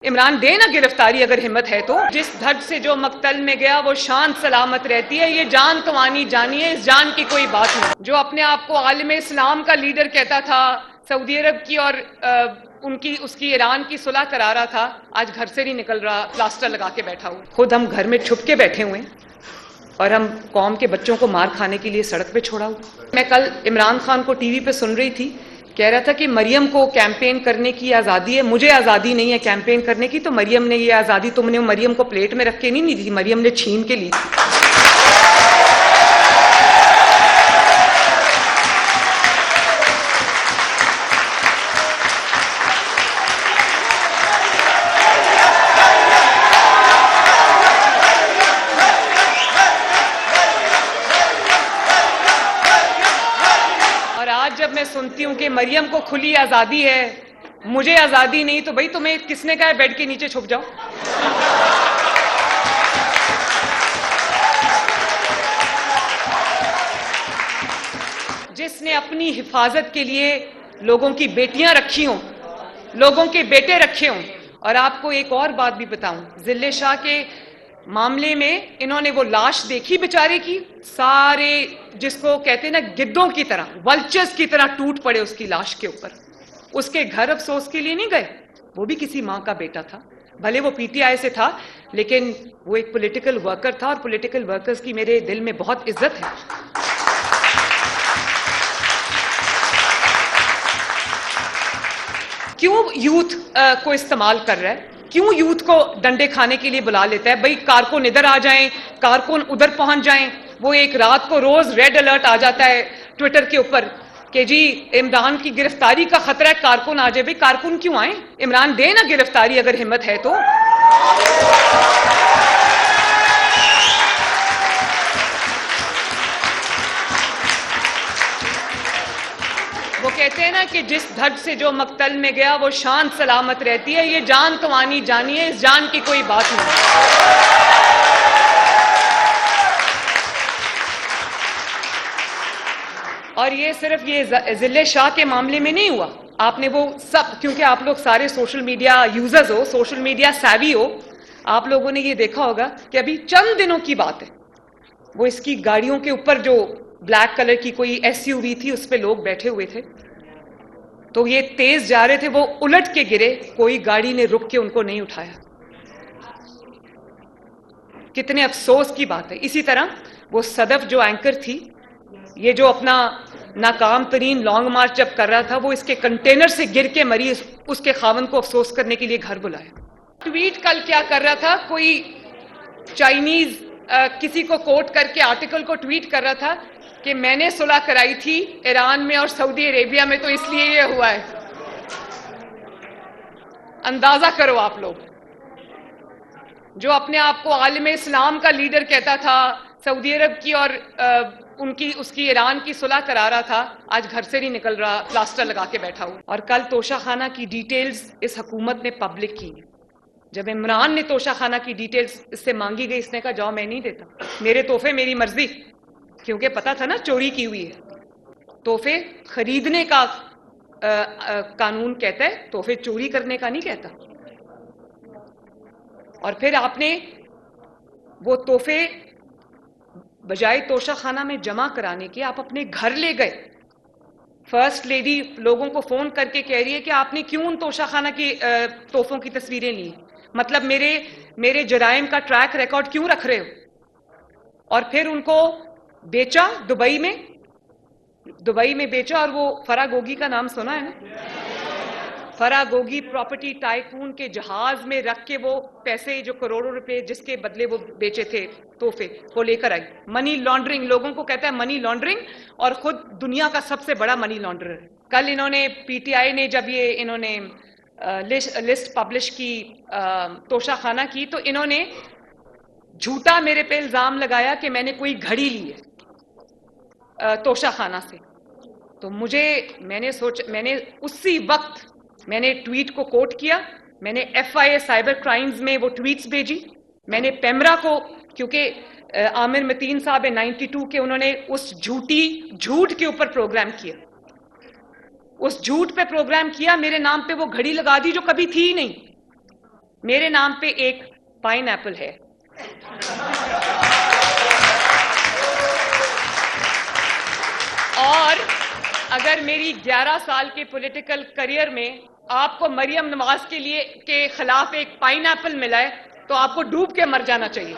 इमरान दे ना गिरफ्तारी अगर हिम्मत है तो। जिस धड़ से जो मकतल में गया वो शान सलामत रहती है, ये जान तो आनी जानी है, इस जान की कोई बात नहीं। जो अपने आप को आलिम इस्लाम का लीडर कहता था, सऊदी अरब की और उसकी ईरान की सुलह करा रहा था, आज घर से नहीं निकल रहा, प्लास्टर लगा के बैठा हुआ। खुद हम घर में छुप के बैठे हुए हैं और हम कौम के बच्चों को मार खाने के लिए सड़क पे छोड़ा हुआ। मैं कल इमरान खान को टीवी पे सुन रही थी, कह रहा था कि मरियम को कैंपेन करने की आज़ादी है, मुझे आज़ादी नहीं है कैंपेन करने की, तो मरियम ने ये आज़ादी तुमने मरियम को प्लेट में रख के नहीं दी थी, मरियम ने छीन के ली थी। जब मैं सुनती हूं कि मरियम को खुली आजादी है, मुझे आजादी नहीं, तो भाई तुम्हें किसने कहा बेड के नीचे छुप जाओ? जिसने अपनी हिफाजत के लिए लोगों की बेटियां रखी हों, लोगों के बेटे रखे हों। और आपको एक और बात भी बताऊं, जिले शाह के मामले में इन्होंने वो लाश देखी बेचारे की, सारे जिसको कहते ना गिद्धों की तरह, वल्चर्स की तरह टूट पड़े उसकी लाश के ऊपर। उसके घर अफसोस के लिए नहीं गए, वो भी किसी मां का बेटा था, भले वो पीटीआई से था, लेकिन वो एक पॉलिटिकल वर्कर था, और पॉलिटिकल वर्कर्स की मेरे दिल में बहुत इज्जत है। क्यों यूथ को इस्तेमाल कर रहा है, क्यों यूथ को डंडे खाने के लिए बुला लेता है? भाई कारकुन इधर आ जाएं, कारकुन उधर पहुंच जाएं। वो एक रात को रोज रेड अलर्ट आ जाता है ट्विटर के ऊपर कि जी इमरान की गिरफ्तारी का खतरा है, कारकुन आ जाए। भाई कारकुन क्यों आए? इमरान दे ना गिरफ्तारी अगर हिम्मत है तो। वो कहते हैं ना कि जिस धड़ से जो मकतल में गया वो शान सलामत रहती है, ये जान तो आनी जानी है, इस जान की कोई बात नहीं। और ये सिर्फ ये जिले शाह के मामले में नहीं हुआ, आपने वो सब, क्योंकि आप लोग सारे सोशल मीडिया यूजर्स हो, सोशल मीडिया सैवी हो, आप लोगों ने ये देखा होगा कि अभी चंद दिनों की बात है, वो इसकी गाड़ियों के ऊपर जो ब्लैक कलर की कोई एसयूवी थी, उस पे लोग बैठे हुए थे, तो ये तेज जा रहे थे, वो उलट के गिरे, कोई गाड़ी ने रुक के उनको नहीं उठाया। कितने अफसोस की बात है। इसी तरह वो सदफ जो एंकर थी, ये जो अपना नाकाम तरीन लॉन्ग मार्च जब कर रहा था, वो इसके कंटेनर से गिर के मरी, उसके खावन को अफसोस करने के लिए घर बुलाया। ट्वीट कल क्या कर रहा था, कोई चाइनीज किसी को कोट करके आर्टिकल को ट्वीट कर रहा था कि मैंने सुलह कराई थी ईरान में और सऊदी अरेबिया में, तो इसलिए ये हुआ है। अंदाजा करो आप लोग, जो अपने आप को आलिम इस्लाम का लीडर कहता था, सऊदी अरब की और उसकी ईरान की सुलह करा रहा था, आज घर से नहीं निकल रहा, प्लास्टर लगा के बैठा हुआ। और कल तोशा खाना की डिटेल्स इस हुकूमत ने पब्लिक की। जब इमरान ने तोशा खाना की डिटेल्स इससे मांगी गई, इसने कहा जाओ मैं नहीं देता, मेरे तोहफे मेरी मर्जी, क्योंकि पता था ना चोरी की हुई है। तोहफे खरीदने का कानून कहता है, तोहफे चोरी करने का नहीं कहता। और फिर आपने वो तोहफे बजाय तोशा खाना में जमा कराने के आप अपने घर ले गए। फर्स्ट लेडी लोगों को फोन करके कह रही है कि आपने क्यों उन तोशा खाना की तोहफों की तस्वीरें ली, मतलब मेरे जराइम का ट्रैक रिकॉर्ड क्यों रख रहे हो? और फिर उनको बेचा दुबई में बेचा। और वो फरागोगी का नाम सुना है ना? फरागोगी प्रॉपर्टी टाइकून के जहाज में रख के वो पैसे, जो करोड़ों रुपए जिसके बदले वो बेचे थे तोहफे, वो लेकर आई। मनी लॉन्ड्रिंग, लोगों को कहता है मनी लॉन्ड्रिंग, और खुद दुनिया का सबसे बड़ा मनी लॉन्ड्रर है। कल इन्होंने पीटीआई ने जब ये इन्होंने लिस्ट पब्लिश की तोशा खाना की, तो इन्होंने झूठा मेरे पे इल्जाम लगाया कि मैंने कोई घड़ी ली है तोशा खाना से। तो मैंने उसी वक्त मैंने ट्वीट को कोट किया, मैंने FIA साइबर क्राइम्स में वो ट्वीट्स भेजी, मैंने पेमरा को, क्योंकि आमिर मतीन साहब है 92 के, उन्होंने उस झूठ के ऊपर प्रोग्राम किया, उस झूठ पे प्रोग्राम किया, मेरे नाम पे वो घड़ी लगा दी जो कभी थी ही नहीं। मेरे नाम पे एक पाइनएप्पल है। और अगर मेरी 11 साल के पॉलिटिकल करियर में आपको मरियम नवाज के खिलाफ एक पाइनएप्पल मिला है तो आपको डूब के मर जाना चाहिए।